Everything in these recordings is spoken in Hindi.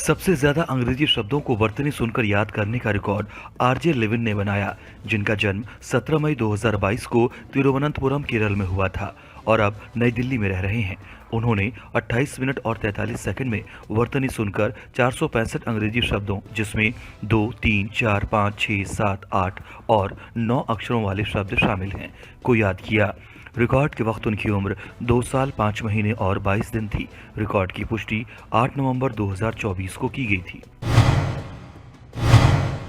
सबसे ज्यादा अंग्रेजी शब्दों को वर्तनी सुनकर याद करने का रिकॉर्ड आरजे लेविन ने बनाया, जिनका जन्म 17 मई 2022 को तिरुवनंतपुरम केरल में हुआ था और अब नई दिल्ली में रह रहे हैं। उन्होंने 28 मिनट और 43 सेकंड में वर्तनी सुनकर 465 अंग्रेजी शब्दों, जिसमें 2, 3, 4, 5, 6, 7, 8 और 9 अक्षरों वाले शब्द शामिल हैं, को याद किया। रिकॉर्ड के वक्त उनकी उम्र 2 साल 5 महीने और 22 दिन थी। रिकॉर्ड की पुष्टि 8 नवंबर 2024 को की गई थी।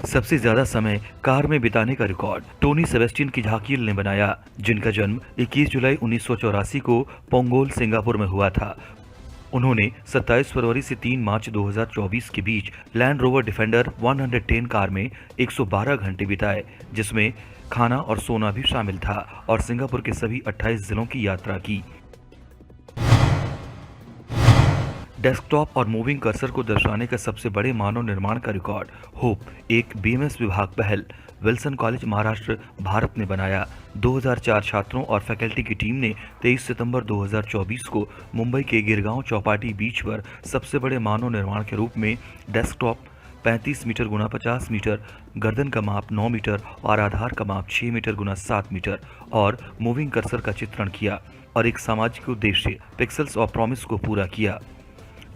सबसे ज्यादा समय कार में बिताने का रिकॉर्ड टोनी सेबेस्टियन की झाकील ने बनाया, जिनका जन्म 21 जुलाई 1984 को पोंगोल, सिंगापुर में हुआ था। उन्होंने 27 फरवरी से 3 मार्च 2024 के बीच लैंड रोवर डिफेंडर 110 कार में 112 घंटे बिताए, जिसमें खाना और सोना भी शामिल था, और सिंगापुर के सभी 28 जिलों की यात्रा की। डेस्कटॉप और मूविंग कर्सर को दर्शाने का सबसे बड़े मानव निर्माण का रिकॉर्ड होप, एक बीएमएस विभाग पहल, विल्सन कॉलेज, महाराष्ट्र, भारत ने बनाया। 2004 छात्रों और फैकल्टी की टीम ने 23 सितंबर 2024 को मुंबई के गिरगांव चौपाटी बीच पर सबसे बड़े मानव निर्माण के रूप में डेस्कटॉप 35 मीटर गुना 50 मीटर, गर्दन का माप 9 मीटर और आधार का माप 6 मीटर गुना 7 मीटर और मूविंग कर्सर का चित्रण किया और एक सामाजिक उद्देश्य पिक्सेल्स ऑफ प्रॉमिस को पूरा किया।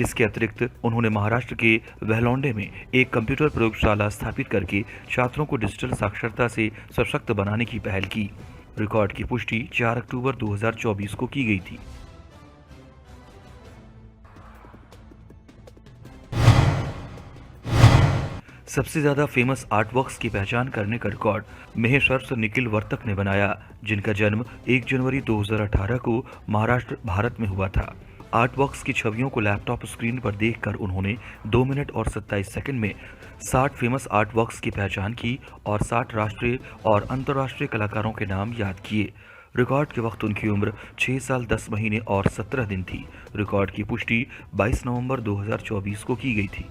इसके अतिरिक्त उन्होंने महाराष्ट्र के वेहलौंडे में एक कंप्यूटर प्रयोगशाला स्थापित करके छात्रों को डिजिटल साक्षरता से सशक्त बनाने की पहल की। रिकॉर्ड की पुष्टि 4 अक्टूबर 2024 को की गई थी। सबसे ज्यादा फेमस आर्टवर्क्स की पहचान करने का रिकॉर्ड महेश्वर निखिल वर्तक ने बनाया, जिनका जन्म 1 जनवरी 2018 को महाराष्ट्र, भारत में हुआ था। आर्टवर्क्स की छवियों को लैपटॉप स्क्रीन पर देखकर उन्होंने 2 मिनट और 27 सेकंड में 60 फेमस आर्टवर्क्स की पहचान की और 60 राष्ट्रीय और अंतर्राष्ट्रीय कलाकारों के नाम याद किए। रिकॉर्ड के वक्त उनकी उम्र 6 साल 10 महीने और 17 दिन थी। रिकॉर्ड की पुष्टि 22 नवंबर 2024 को की गई थी।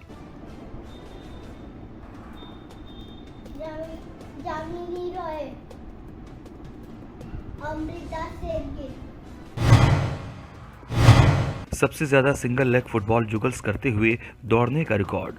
सबसे ज्यादा सिंगल लेग फुटबॉल जुगल्स करते हुए दौड़ने का रिकॉर्ड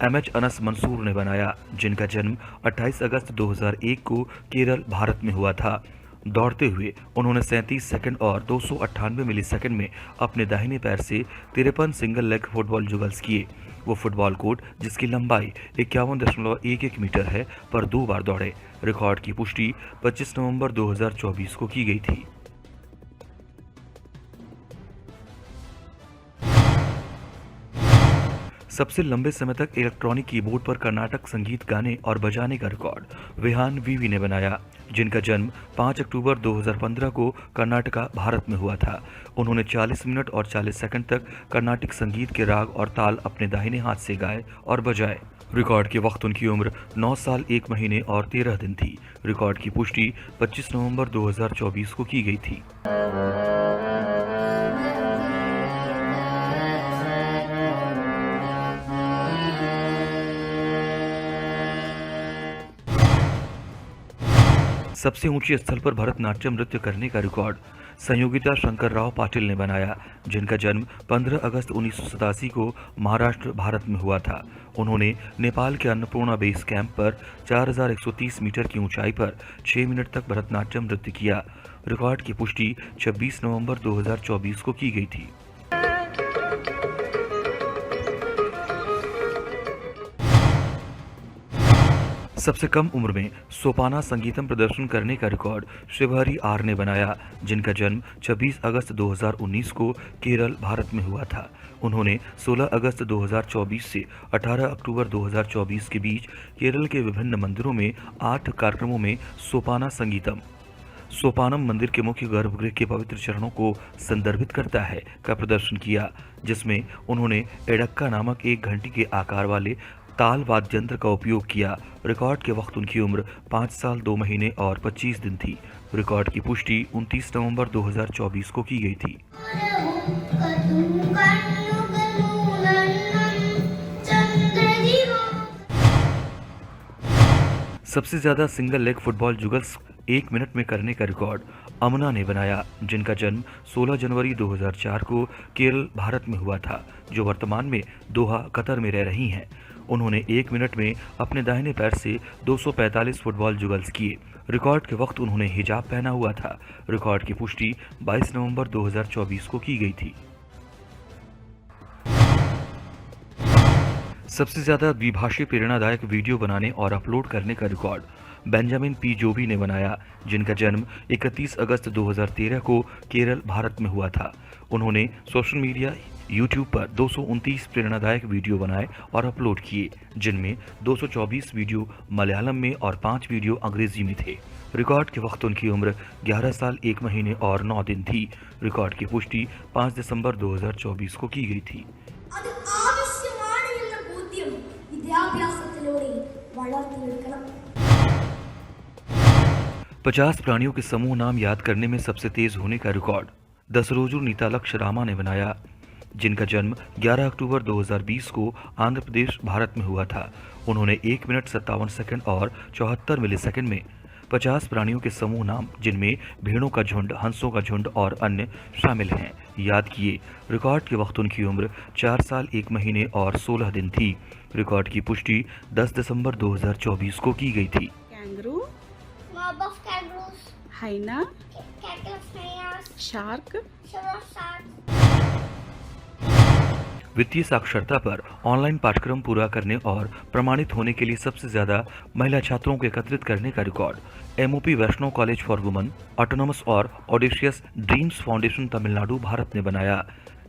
एमएच अनस मंसूर ने बनाया, जिनका जन्म 28 अगस्त 2001 को केरल, भारत में हुआ था। दौड़ते हुए उन्होंने 37 सेकंड और 298 मिलीसेकंड में अपने दाहिने पैर से 53 सिंगल लेग फुटबॉल जुगल्स किए। वो फुटबॉल कोर्ट, जिसकी लंबाई 51.11 मीटर है, पर 2 बार दौड़े। रिकॉर्ड की पुष्टि 25 नवंबर 2024 को की गई थी। सबसे लंबे समय तक इलेक्ट्रॉनिक कीबोर्ड पर कर्नाटक संगीत गाने और बजाने का रिकॉर्ड विहान वीवी ने बनाया, जिनका जन्म 5 अक्टूबर 2015 को कर्नाटका, भारत में हुआ था। उन्होंने 40 मिनट और 40 सेकंड तक कर्नाटक संगीत के राग और ताल अपने दाहिने हाथ से गाए और बजाए। रिकॉर्ड के वक्त उनकी उम्र 9 साल 1 महीने और 13 दिन थी। रिकॉर्ड की पुष्टि 25 नवंबर 2024 को की गई थी। सबसे ऊंची स्थल पर भरतनाट्यम नृत्य करने का रिकॉर्ड संयोगिता शंकरराव पाटिल ने बनाया, जिनका जन्म 15 अगस्त 1987 को महाराष्ट्र, भारत में हुआ था। उन्होंने नेपाल के अन्नपूर्णा बेस कैंप पर 4130 मीटर की ऊंचाई पर 6 मिनट तक भरतनाट्यम नृत्य किया। रिकॉर्ड की पुष्टि 26 नवंबर 2024 को की गई थी। सबसे कम उम्र में सोपाना संगीतम प्रदर्शन करने का रिकॉर्ड शिवहरी आर ने बनाया, जिनका जन्म 26 अगस्त 2019 को केरल, भारत में हुआ था। उन्होंने 16 अगस्त 2024 से 18 अक्टूबर 2024 के बीच केरल के विभिन्न मंदिरों में 8 कार्यक्रमों में सोपाना संगीतम, सोपानम मंदिर के मुख्य गर्भगृह के पवित्र चरणों को संदर्भित करता है, का प्रदर्शन किया, जिसमें उन्होंने एडक्का नामक एक घंटी के आकार वाले ताल वाद्य यंत्र का उपयोग किया। रिकॉर्ड के वक्त उनकी उम्र 5 साल 2 महीने और 25 दिन थी। रिकॉर्ड की पुष्टि 29 नवंबर 2024 को की गई थी। सबसे ज्यादा सिंगल लेग फुटबॉल जुगल्स 1 मिनट में करने का रिकॉर्ड अमना ने बनाया, जिनका जन्म 16 जनवरी 2004 को केरल, भारत में हुआ था, जो वर्तमान में दोहा, कतर में रह रही हैं। उन्होंने 1 मिनट में अपने दाहिने पैर से 245 फुटबॉल जुगल्स किए। रिकॉर्ड के वक्त उन्होंने हिजाब पहना हुआ था। रिकॉर्ड की पुष्टि 22 नवंबर 2024 को की गई थी। सबसे ज्यादा द्विभाषी प्रेरणादायक वीडियो बनाने और अपलोड करने का रिकॉर्ड बेंजामिन पी जोबी ने बनाया, जिनका जन्म 31 अगस्त 2013 को केरल, भारत में हुआ था। उन्होंने सोशल मीडिया यूट्यूब पर 229 प्रेरणादायक वीडियो बनाए और अपलोड किए, जिनमें 224 वीडियो मलयालम में और 5 वीडियो अंग्रेजी में थे। रिकॉर्ड के वक्त उनकी उम्र 11 साल 1 महीने और 9 दिन थी। रिकॉर्ड की पुष्टि 5 दिसंबर 2024 को की गई थी। അത് ആവശ്യമാണ് എന്ന ബോധ്യം വിദ്യാഭ്യാസത്തിലൂടെ വളർത്തിയെടുക്കണം. 50 प्राणियों के समूह नाम याद करने में सबसे तेज होने का रिकॉर्ड दसरोजू नीतालक्ष रामा ने बनाया, जिनका जन्म 11 अक्टूबर 2020 को आंध्र प्रदेश, भारत में हुआ था। उन्होंने 1 मिनट 57 सेकंड और 74 मिलीसेकंड में 50 प्राणियों के समूह नाम, जिनमें भेड़ों का झुंड, हंसों का झुंड और अन्य शामिल हैं, याद किए। रिकॉर्ड के वक्त उनकी उम्र 4 साल 1 महीने और 16 दिन थी। रिकॉर्ड की पुष्टि 10 दिसंबर 2024 को की गई थी। Kangaroo, Mob of kangaroos, हाइना, cattle of hyenas, shark, sharks. वित्तीय साक्षरता पर ऑनलाइन पाठ्यक्रम पूरा करने और प्रमाणित होने के लिए सबसे ज्यादा महिला छात्रों को एकत्रित करने का record MOP Vaishnav college for women, autonomous और audacious dreams foundation, Tamil Nadu, Bharat ने बनाया।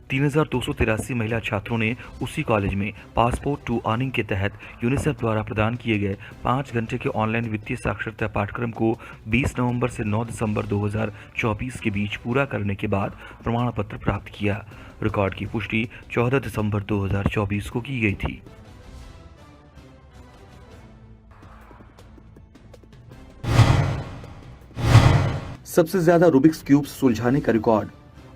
3283 महिला छात्रों ने उसी कॉलेज में पासपोर्ट टू अर्निंग के तहत यूनिसेफ द्वारा प्रदान किए गए 5 घंटे के ऑनलाइन वित्तीय साक्षरता पाठ्यक्रम को 20 नवंबर से 9 दिसंबर 2024 के बीच पूरा करने के बाद प्रमाण पत्र प्राप्त किया। रिकॉर्ड की पुष्टि 14 दिसंबर 2024 को की गई थी। सबसे ज्यादा रूबिक्स क्यूब सुलझाने का रिकॉर्ड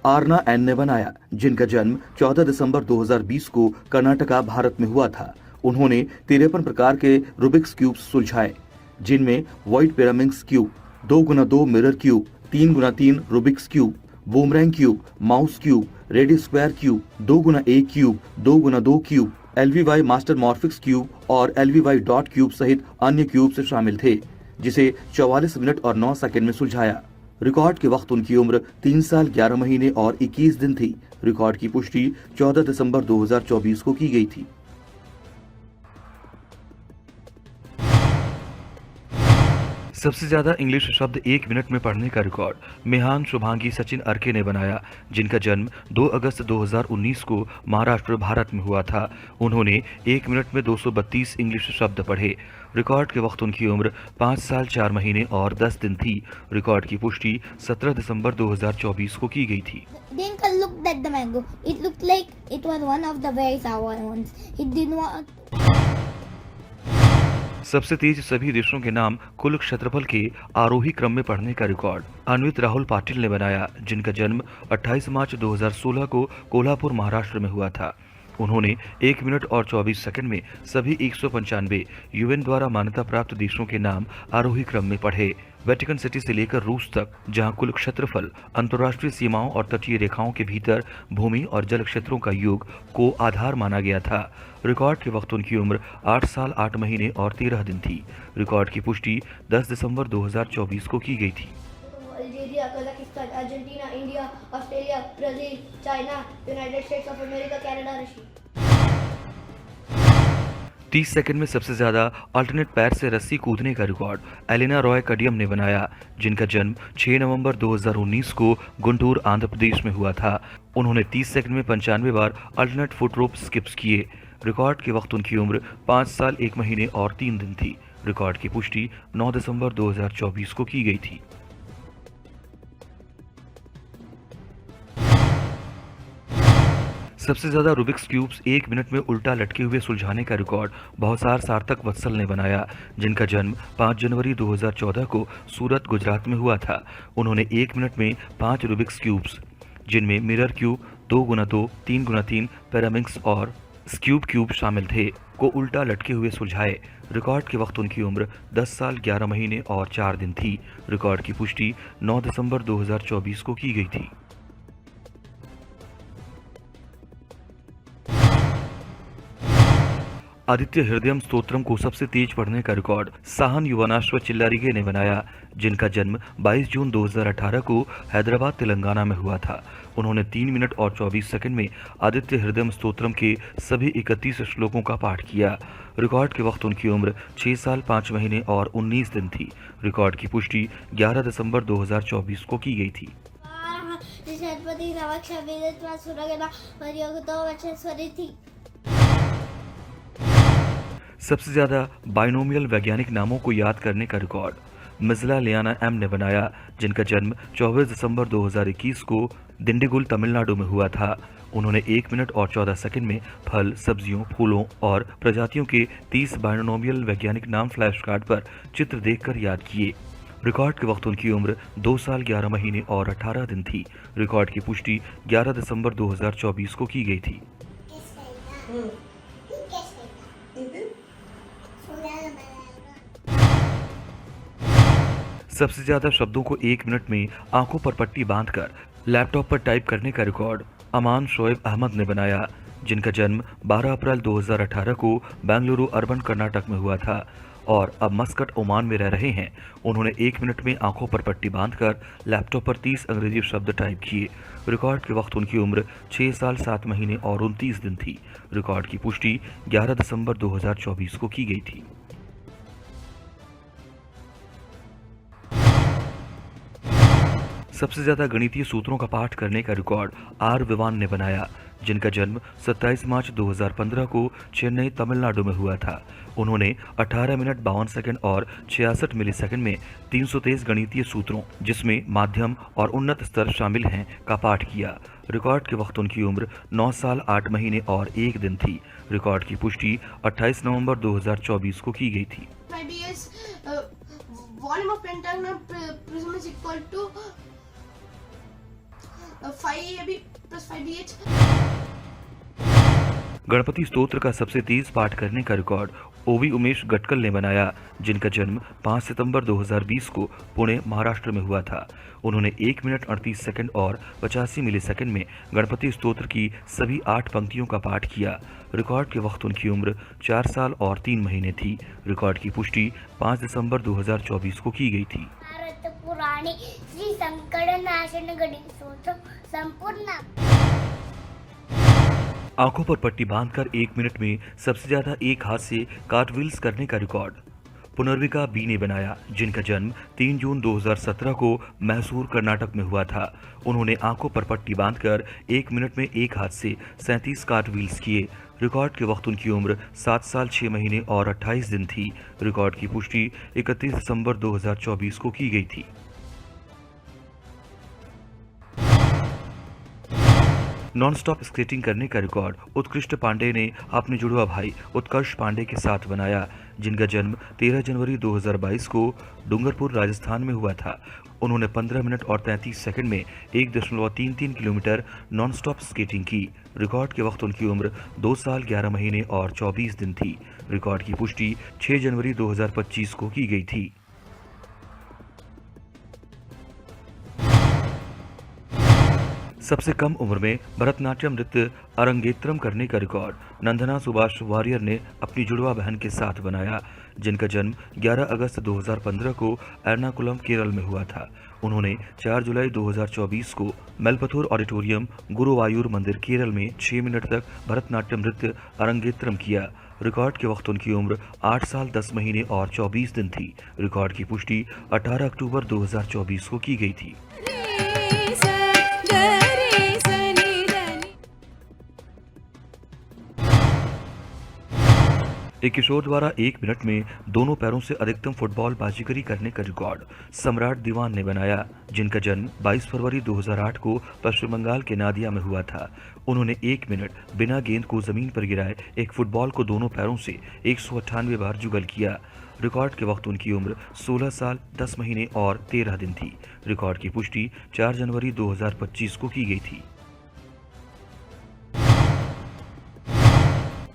आरना एन ने बनाया, जिनका जन्म 14 दिसंबर 2020 को कर्नाटका, भारत में हुआ था। उन्होंने 53 प्रकार के रूबिक्स क्यूब सुलझाए, जिनमें white pyramids cube, 2x2 mirror cube, 3x3 Rubik's cube, boomerang cube, mouse cube, ready square cube, 2x1 cube, 2x2 cube, LVY master morphix cube और LVY डॉट क्यूब सहित अन्य क्यूब से शामिल थे, जिसे 44 मिनट और 9 सेकंड में सुलझाया। रिकॉर्ड के वक्त उनकी उम्र 3 साल 11 महीने और 21 दिन थी। रिकॉर्ड की पुष्टि 14 दिसंबर 2024 को की गई थी। सबसे ज्यादा इंग्लिश शब्द 1 मिनट में पढ़ने का रिकॉर्ड मेहान शुभांगी सचिन अर्के ने बनाया, जिनका जन्म 2 अगस्त 2019 को महाराष्ट्र, भारत में हुआ था। उन्होंने 1 मिनट में 232 इंग्लिश शब्द पढ़े। रिकॉर्ड के वक्त उनकी उम्र 5 साल 4 महीने और 10 दिन थी। रिकॉर्ड की पुष्टि 17 दिसंबर 2024 को की गई थी। The uncle looked at the mango. It looked like it was one of the very sour ones. He didn't want. सबसे तेज सभी देशों के नाम कुल क्षेत्रफल के आरोही क्रम में पढ़ने का रिकॉर्ड अन्वित राहुल पाटिल ने बनाया, जिनका जन्म 28 मार्च 2016 को कोल्हापुर, महाराष्ट्र में हुआ था। उन्होंने 1 मिनट और 24 सेकंड में सभी 195 यूएन द्वारा मान्यता प्राप्त देशों के नाम आरोही क्रम में पढ़े, वेटिकन सिटी से लेकर रूस तक, जहां कुल क्षेत्रफल अंतर्राष्ट्रीय सीमाओं और तटीय रेखाओं के भीतर भूमि और जल क्षेत्रों का योग को आधार माना गया था। रिकॉर्ड के वक्त उनकी उम्र 8 साल 8 महीने और 13 दिन थी। रिकॉर्ड की पुष्टि 10 दिसंबर 2024 को की गई थी। Algeria, Kazakhstan, Argentina, India, Australia, Brazil, China, United states of America, Canada, Russia. 30 second में सबसे ज्यादा अल्टरनेट पैर से रस्सी कूदने का रिकॉर्ड एलिना रॉय कडियम ने बनाया, जिनका जन्म 6 नवंबर 2019 को गुंटूर, आंध्र प्रदेश में हुआ था। उन्होंने 30 सेकंड में 95 बार अल्टरनेट फुट रोप स्किप्स किए। रिकॉर्ड के वक्त उनकी उम्र 5 साल 1 महीने और 3 दिन थी। रिकॉर्ड की पुष्टि 9 दिसंबर 2024 को की गई थी। सबसे ज्यादा रूबिक्स क्यूब्स 1 मिनट में उल्टा लटके हुए सुलझाने का रिकॉर्ड बहुसार सार्थक वत्सल ने बनाया, जिनका जन्म 5 जनवरी 2014 को सूरत, गुजरात में हुआ था। उन्होंने 1 मिनट में 5 रूबिक्स क्यूब्स, जिनमें mirror cube, 2x2, 3x3 pyramids और स्क्यूब क्यूब शामिल थे को उल्टा लटके हुए सुलझाए। रिकॉर्ड के वक्त उनकी उम्र 10 साल 11 महीने और 4 दिन थी। रिकॉर्ड की पुष्टि 9 दिसंबर 2024 को की गई थी। आदित्य हृदयम स्तोत्रम को सबसे तेज पढ़ने का रिकॉर्ड साहन युवनाश्व चिल्लारिगे ने बनाया, जिनका जन्म 22 जून 2018 को हैदराबाद तेलंगाना में हुआ था। उन्होंने 3 मिनट और 24 सेकंड में आदित्य हृदयम स्तोत्रम के सभी 31 श्लोकों का पाठ किया। रिकॉर्ड के वक्त उनकी उम्र 6 साल 5 महीने और 19 दिन थी। रिकॉर्ड की पुष्टि 11 दिसंबर 2024 को की गई थी। सबसे ज्यादा बाइनोमियल वैज्ञानिक नामों को याद करने का रिकॉर्ड मिज़ला लियाना एम ने बनाया, जिनका जन्म 24 दिसंबर 2021 को दिंडीगुल तमिलनाडु में हुआ था। उन्होंने 1 मिनट और 14 सेकंड में फल, सब्जियों, फूलों और प्रजातियों के 30 बाइनोमियल वैज्ञानिक नाम फ्लैश कार्ड पर चित्र देखकर याद किए। रिकॉर्ड के वक्त उनकी उम्र 2 साल 11 महीने और 18 दिन थी। रिकॉर्ड की पुष्टि 11 दिसंबर 2024 को की गई थी। सबसे ज्यादा शब्दों को 1 मिनट में आंखों पर पट्टी बांधकर लैपटॉप पर टाइप करने का रिकॉर्ड अमान शोएब अहमद ने बनाया, जिनका जन्म 12 अप्रैल 2018 को बेंगलुरु अर्बन कर्नाटक में हुआ था और अब मस्कट ओमान में रह रहे हैं। उन्होंने 1 मिनट में आंखों पर पट्टी बांधकर लैपटॉप पर 30 अंग्रेजी शब्द टाइप किए। रिकॉर्ड के वक्त उनकी उम्र 6 साल 7 महीने और 29 दिन थी। रिकॉर्ड की पुष्टि 11 दिसंबर 2024 को की गई थी। सबसे ज्यादा गणितीय सूत्रों का पाठ करने का रिकॉर्ड आर विवान ने बनाया, जिनका जन्म 27 मार्च 2015 को चेन्नई तमिलनाडु में हुआ था। उन्होंने 18 मिनट 52 सेकंड और 66 मिलीसेकंड में 323 गणितीय सूत्रों, जिसमें माध्यम और उन्नत स्तर शामिल हैं, का पाठ किया। रिकॉर्ड के वक्त उनकी उम्र 9 साल 8 महीने और 1 दिन थी। रिकॉर्ड की पुष्टि 28 नवंबर 2024 को की गई थी। Volume of pentagonal prism is equal to 5AB plus 5BH. Ganpati स्तोत्र का सबसे तेज पाठ करने का रिकॉर्ड ओवी उमेश गटकल ने बनाया, जिनका जन्म 5 सितंबर 2020 को पुणे, महाराष्ट्र में हुआ था। उन्होंने 1 मिनट 38 सेकंड और 85 मिलीसेकंड में गणपति स्तोत्र की सभी 8 पंक्तियों का पाठ किया। रिकॉर्ड के वक्त उनकी उम्र 4 साल और 3 महीने थी। रिकॉर्ड की पुष्टि 5 दिसंबर 2024 को की गई थी। पुराणी श्री संकटनाशन गणित सूत्र संपूर्ण। आंखों पर पट्टी बांधकर 1 मिनट में सबसे ज्यादा एक हाथ से कार्टव्हील्स करने का रिकॉर्ड पुनर्विका बी ने बनाया, जिनका जन्म 3 जून 2017 को मैसूर, कर्नाटक में हुआ था। उन्होंने आंखों पर पट्टी बांधकर 1 मिनट में एक हाथ से 37 कार्टव्हील्स किए। रिकॉर्ड के वक्त उनकी उम्र 7 साल 6 महीने और 28 दिन थी। रिकॉर्ड की पुष्टि 31 दिसंबर 2024 को की गई थी। नॉन स्टॉप स्केटिंग करने का रिकॉर्ड उत्कृष्ट पांडे ने अपने जुड़वा भाई उत्कर्ष पांडे के साथ बनाया, जिनका जन्म 13 जनवरी 2022 को डूंगरपुर, राजस्थान में हुआ था। उन्होंने 15 मिनट और 33 सेकंड में 1.33 किलोमीटर नॉन स्टॉप स्केटिंग की। रिकॉर्ड के वक्त उनकी उम्र 2 साल 11 महीने और 24 दिन थी। रिकॉर्ड की पुष्टि 6 जनवरी 2025 को की गई थी। सबसे कम उम्र में भरतनाट्यम नृत्य अरंगेत्रम करने का रिकॉर्ड नंदना सुभाष वारियर ने अपनी जुड़वा बहन के साथ बनाया, जिनका जन्म 11 अगस्त 2015 को एर्नाकुलम, केरल में हुआ था। उन्होंने 4 जुलाई 2024 को मेलपथुर ऑडिटोरियम, गुरुवायूर मंदिर, केरल में 6 मिनट तक भरतनाट्यम नृत्य अरंगेत्रम किया। रिकॉर्ड के वक्त उनकी उम्र 8 साल 10 महीने और 24 दिन थी। रिकॉर्ड की पुष्टि 18 अक्टूबर 2024 को की गई थी। एक किशोर द्वारा 1 मिनट में दोनों पैरों से अधिकतम फुटबॉल बाजीगरी करने का रिकॉर्ड सम्राट दीवान ने बनाया, जिनका जन्म 22 फरवरी 2008 को पश्चिम बंगाल के नादिया में हुआ था। उन्होंने 1 मिनट बिना गेंद को जमीन पर गिराए एक फुटबॉल को दोनों पैरों से 198 बार जुगल किया। रिकॉर्ड के वक्त उनकी उम्र 16 साल 10 महीने और 13 दिन थी। रिकॉर्ड की पुष्टि 4 जनवरी 2025 को की गई थी।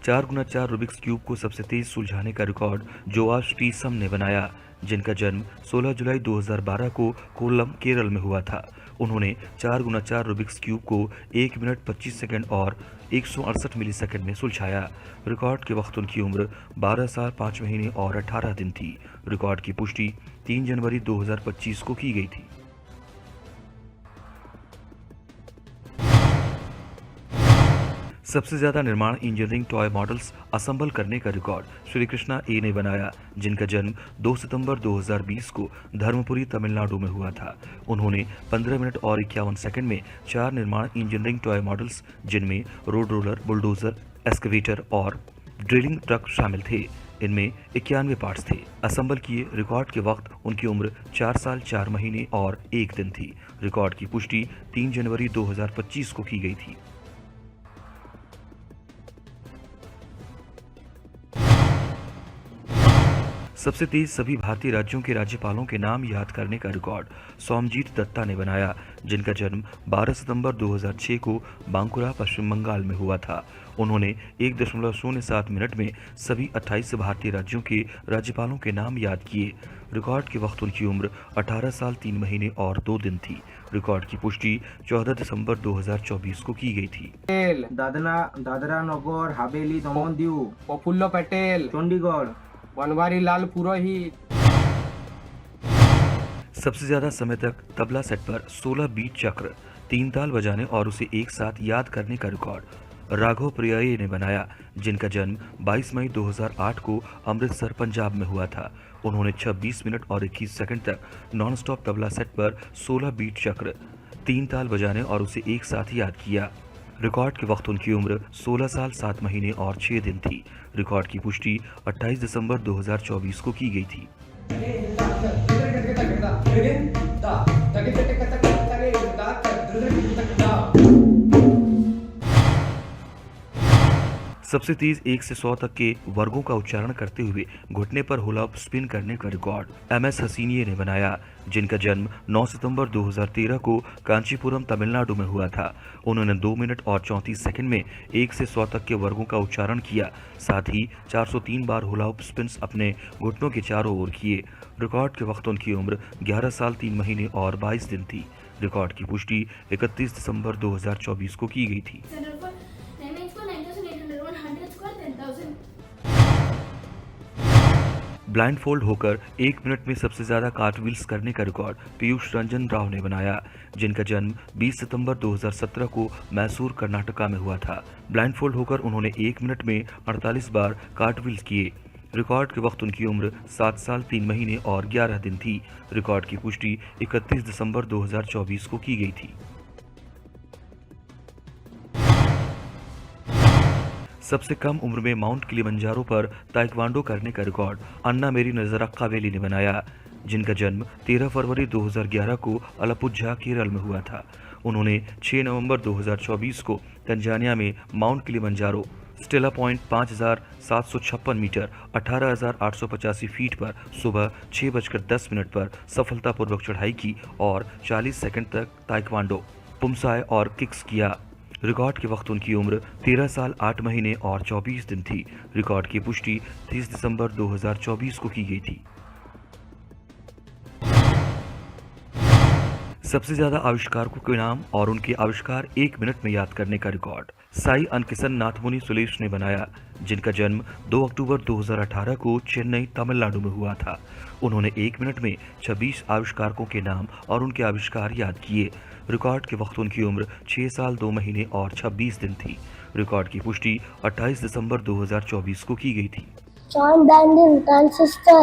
4x4 रूबिक्स क्यूब को सबसे तेज सुलझाने का रिकॉर्ड जोआश टीसम ने बनाया, जिनका जन्म 16 जुलाई 2012 को कोल्लम, केरल में हुआ था। उन्होंने 4x4 रूबिक्स क्यूब को 1 मिनट 25 सेकंड और 168 मिलीसेकंड में सुलझाया। रिकॉर्ड के वक्त उनकी उम्र 12 साल 5 महीने और 18 दिन थी। रिकॉर्ड की पुष्टि 3 जनवरी 2025 को की गई थी। सबसे ज्यादा निर्माण इंजीनियरिंग टॉय मॉडल्स असेंबल करने का रिकॉर्ड श्री कृष्णा ए ने बनाया, जिनका जन्म 2 सितंबर 2020 को धर्मपुरी, तमिलनाडु में हुआ था। उन्होंने 15 मिनट और 51 सेकंड में 4 निर्माण इंजीनियरिंग टॉय मॉडल्स, जिनमें रोड रोलर, बुलडोजर, एक्सकवेटर और ड्रिलिंग ट्रक शामिल थे। इनमें 91 पार्ट्स थे, असेंबल किए। रिकॉर्ड के वक्त उनकी उम्र 4 साल 4 महीने और 1 दिन थी। रिकॉर्ड की पुष्टि 3 जनवरी 2025 को की गई थी। सबसे तेज सभी भारतीय राज्यों के राज्यपालों के नाम याद करने का रिकॉर्ड सोमजीत दत्ता ने बनाया, जिनका जन्म 12 सितंबर 2006 को बांकुरा, पश्चिम बंगाल में हुआ था। उन्होंने 1.07 मिनट में सभी 28 भारतीय राज्यों के राज्यपालों के नाम याद किए। रिकॉर्ड के वक्त उनकी उम्र 18 साल 3 महीने और 2 दिन थी। रिकॉर्ड की पुष्टि 14 दिसंबर 2024 को की गई थी। दादरा नगर हवेली, दमन दीव, प्रफुल्ल पटेल, चंडीगढ़, बनवारी लाल पुरोहित। सबसे ज्यादा समय तक तबला सेट पर 16 बीट चक्र, 3 ताल बजाने और उसे एक साथ याद करने का रिकॉर्ड राघव प्रियाये ने बनाया, जिनका जन्म 22 मई 2008 को अमृतसर, पंजाब में हुआ था। उन्होंने 26 मिनट और 21 सेकंड तक नॉन स्टॉप तबला सेट पर 16 बीट चक्र, 3 ताल बजाने और उसे एक साथ याद किया। रिकॉर्ड के वक्त उनकी उम्र 16 साल 7 महीने और 6 दिन थी। रिकॉर्ड की पुष्टि 28 दिसंबर 2024 को की गई थी। सबसे तेज 1 से 100 तक के वर्गों का उच्चारण करते हुए घुटने पर हुला स्पिन करने का रिकॉर्ड MS हसीनिये ने बनाया, जिनका जन्म 9 सितंबर 2013 को कांचीपुरम, तमिलनाडु में हुआ था। उन्होंने 2 मिनट और 34 सेकंड में 1 से 100 तक के वर्गों का उच्चारण किया, साथ ही 403 बार हुला स्पिन्स अपने घुटनों के चारों ओर किए। रिकॉर्ड के वक्त उनकी उम्र 11 साल 3 महीने और 22 दिन थी। रिकॉर्ड की पुष्टि 31 दिसंबर 2024 को की गई थी। ब्लाइंड फोल्ड होकर 1 मिनट में सबसे ज्यादा कार्टव्हील्स करने का रिकॉर्ड पीयूष रंजन राव ने बनाया, जिनका जन्म 20 सितंबर 2017 को मैसूर, कर्नाटका में हुआ था। ब्लाइंड फोल्ड होकर उन्होंने 1 मिनट में 48 बार कार्टव्हील्स किए। रिकॉर्ड के वक्त उनकी उम्र 7 साल 3 महीने और 11 दिन थी। रिकॉर्ड की पुष्टि 31 दिसंबर 2024 को की गई थी। सबसे कम उम्र में माउंट किलिमंजारो पर ताइक्वांडो करने का रिकॉर्ड अन्ना मेरी नजरक्कावेली ने बनाया, जिनका जन्म 13 फरवरी 2011 को अलपुझा, केरल में हुआ था। उन्होंने 6 नवंबर 2024 को तंजानिया में Mount Kilimanjaro Stella Point 5756 metre 18,885 feet पर सुबह 6:10 पर सफलतापूर्वक चढ़ाई की और 40 सेकंड तक ताइक्वांडो, पुमसाय और किक्स किया। रिकॉर्ड के वक्त उनकी उम्र 13 साल 8 महीने और 24 दिन थी। रिकॉर्ड की पुष्टि 30 दिसंबर 2024 को की गई थी। सबसे ज्यादा आविष्कारकों के नाम और उनके आविष्कार 1 मिनट में याद करने का रिकॉर्ड साई अनकिसन नाथमुनि सुलेश ने बनाया, जिनका जन्म 2 अक्टूबर 2018 को चेन्नई, तमिलनाडु में हुआ था। उन्होंने 1 मिनट में 26 आविष्कारकों के नाम और उनके आविष्कार याद किए। रिकॉर्ड के वक्त उनकी उम्र 6 साल 2 महीने और 26 दिन थी। रिकॉर्ड की पुष्टि 28 दिसंबर 2024 को की गई थी। John Dandin, transistor.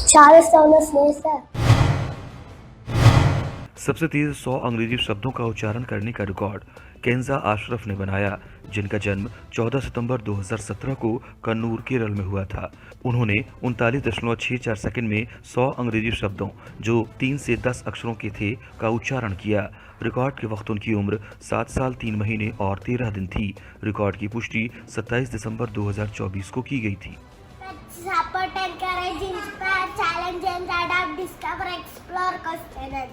Charles Thomas Laser. सबसे तेज 100 अंग्रेजी शब्दों का उच्चारण करने का रिकॉर्ड केंजा आशरफ ने बनाया, जिनका जन्म 14 सितंबर 2017 को कन्नूर, केरल में हुआ था। उन्होंने 39.64 सेकंड में 100 अंग्रेजी शब्दों, जो 3 से 10 अक्षरों के थे, का उच्चारण किया। रिकॉर्ड के वक्त उनकी उम्र 7 साल 3 महीने और 13 दिन थी। रिकॉर्ड की पुष्टि 27 दिसंबर 2024 को की गई थी। Support, encourage, inspire, challenge and adapt, discover, explore, question.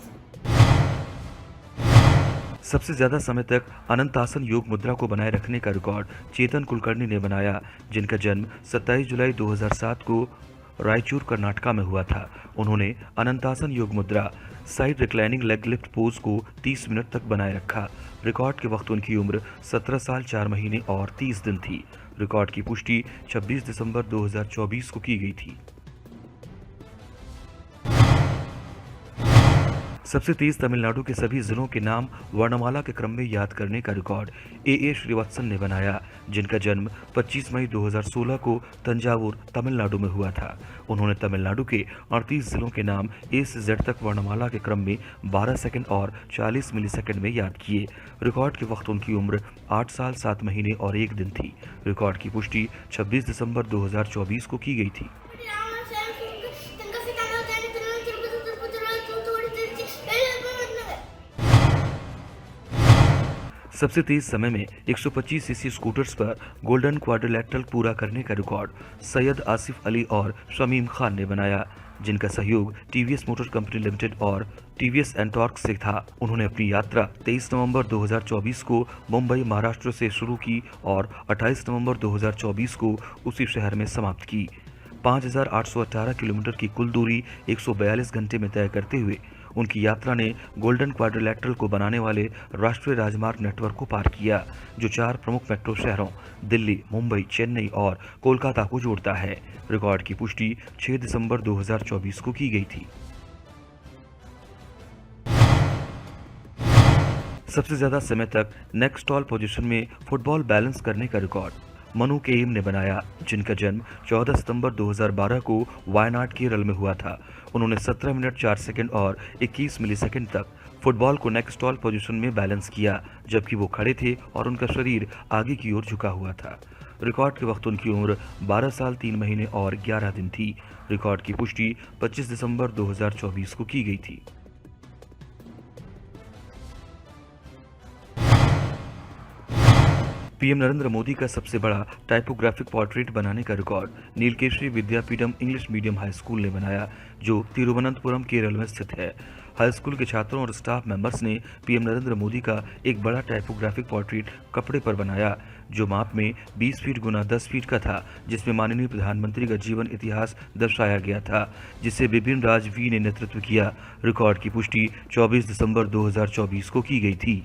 सबसे ज्यादा समय तक अनंतासन योग मुद्रा को बनाए रखने का रिकॉर्ड चेतन कुलकर्णी ने बनाया, जिनका जन्म 27 जुलाई 2007 को रायचूर कर्नाटका में हुआ था। उन्होंने अनंतासन योग मुद्रा side reclining leg lift pose को 30 मिनट तक बनाए रखा। रिकॉर्ड के वक्त उनकी उम्र 17 साल 4 महीने और 30 दिन थी। रिकॉर्ड की पुष्टि 26 दिसंबर 2024 को की गई थी। सबसे तेज तमिलनाडु के सभी जिलों के नाम वर्णमाला के क्रम में याद करने का रिकॉर्ड ए श्रीवत्सन ने बनाया, जिनका जन्म 25 मई 2016 को तंजावुर, तमिलनाडु में हुआ था। उन्होंने तमिलनाडु के 38 जिलों के नाम ए से जेड तक वर्णमाला के क्रम में 12 सेकंड और 40 मिलीसेकंड में याद किए। रिकॉर्ड के वक्त उनकी उम्र 8 साल 7 महीने और 1 दिन थी। रिकॉर्ड की पुष्टि 26 दिसंबर 2024 को की गई थी। सबसे तेज समय में 125 सीसी स्कूटर्स पर गोल्डन क्वाड्रिलैटरल पूरा करने का रिकॉर्ड सैयद आसिफ अली और शमीम खान ने बनाया, जिनका सहयोग टीवीएस मोटर कंपनी लिमिटेड और टीवीएस एंटॉर्क से था। उन्होंने अपनी यात्रा 23 नवंबर 2024 को मुंबई, महाराष्ट्र से शुरू की और 28 नवंबर 2024 को उसी शहर में समाप्त की। 5,818 किलोमीटर की कुल दूरी 142 घंटे में तय करते हुए उनकी यात्रा ने गोल्डन क्वाड्रिलैटरल को बनाने वाले राष्ट्रीय राजमार्ग नेटवर्क को पार किया, जो 4 प्रमुख मेट्रो शहरों दिल्ली, मुंबई, चेन्नई और कोलकाता को जोड़ता है। रिकॉर्ड की पुष्टि 6 दिसंबर 2024 को की गई थी। सबसे ज्यादा समय तक नेक स्टॉल पोजीशन में फुटबॉल बैलेंस करने का रिकॉर्ड मनु केम ने बनाया, जिनका जन्म 14 सितंबर 2012 को वायनाड केरल में हुआ था। उन्होंने 17 मिनट 4 सेकंड और 21 मिलीसेकंड तक फुटबॉल को नेक स्टॉल पोजीशन में बैलेंस किया, जबकि वो खड़े थे और उनका शरीर आगे की ओर झुका हुआ था। रिकॉर्ड के वक्त उनकी उम्र 12 साल 3 महीने और 11 दिन थी। रिकॉर्ड की पुष्टि 25 दिसंबर 2024 को की गई थी। पीएम नरेंद्र मोदी का सबसे बड़ा टाइपोग्राफिक पोर्ट्रेट बनाने का record Neelakeshi Vidyapeetham English medium high school ने बनाया, जो तिरुवनंतपुरम, केरल में स्थित है। हाई स्कूल के छात्रों और स्टाफ मेंबर्स ने पीएम नरेंद्र मोदी का एक बड़ा टाइपोग्राफिक पोर्ट्रेट कपड़े पर बनाया, जो माप में 20 फीट गुना 10 फीट का था, जिसमें माननीय प्रधानमंत्री का जीवन इतिहास दर्शाया गया था, जिसे बिपिन रावत ने नेतृत्व किया। रिकॉर्ड की पुष्टि 24 दिसंबर 2024 को की गई थी।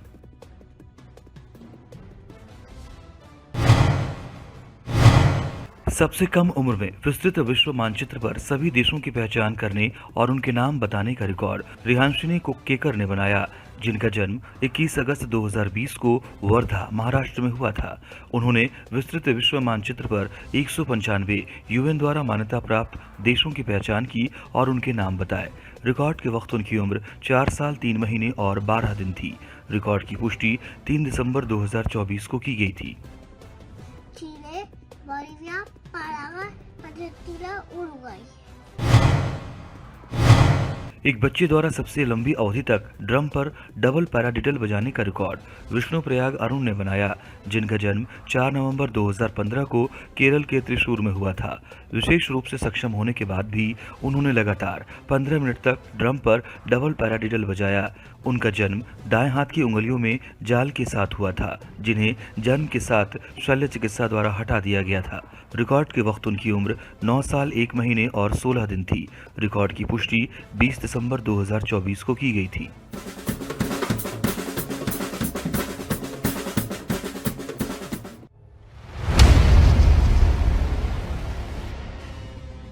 सबसे कम उम्र में विस्तृत विश्व मानचित्र पर सभी देशों की पहचान करने और उनके नाम बताने का रिकॉर्ड रिहांशिनी कुक्केकर ने बनाया, जिनका जन्म 21 अगस्त 2020 को वर्धा, महाराष्ट्र में हुआ था। उन्होंने विस्तृत विश्व मानचित्र पर 195 यूएन द्वारा मान्यता प्राप्त देशों की पहचान की और उनके नाम बताए। रिकॉर्ड के वक्त उनकी उम्र 4 साल 3 महीने और 12 दिन थी। रिकॉर्ड की पुष्टि 3 दिसंबर 2024 को की गई थी। Chile, Bolivia, Paraguay, Argentina, Uruguay. एक बच्चे द्वारा सबसे लंबी अवधि तक ड्रम पर डबल पैराडिडल बजाने का रिकॉर्ड विष्णुप्रयाग अरुण ने बनाया, जिनका जन्म 4 नवंबर 2015 को केरल के त्रिशूर में हुआ था। विशेष रूप से सक्षम होने के बाद भी उन्होंने लगातार 15 मिनट तक ड्रम पर डबल पैराडिडल बजाया। उनका जन्म दाएं हाथ की उंगलियों में जाल के साथ हुआ था, जिन्हें जन्म के साथ शल्य चिकित्सा द्वारा हटा दिया गया था। रिकॉर्ड के वक्त उनकी उम्र 9 साल 1 महीने और 16 दिन थी। रिकॉर्ड की पुष्टि 20 दिसंबर 2024 को की गई थी।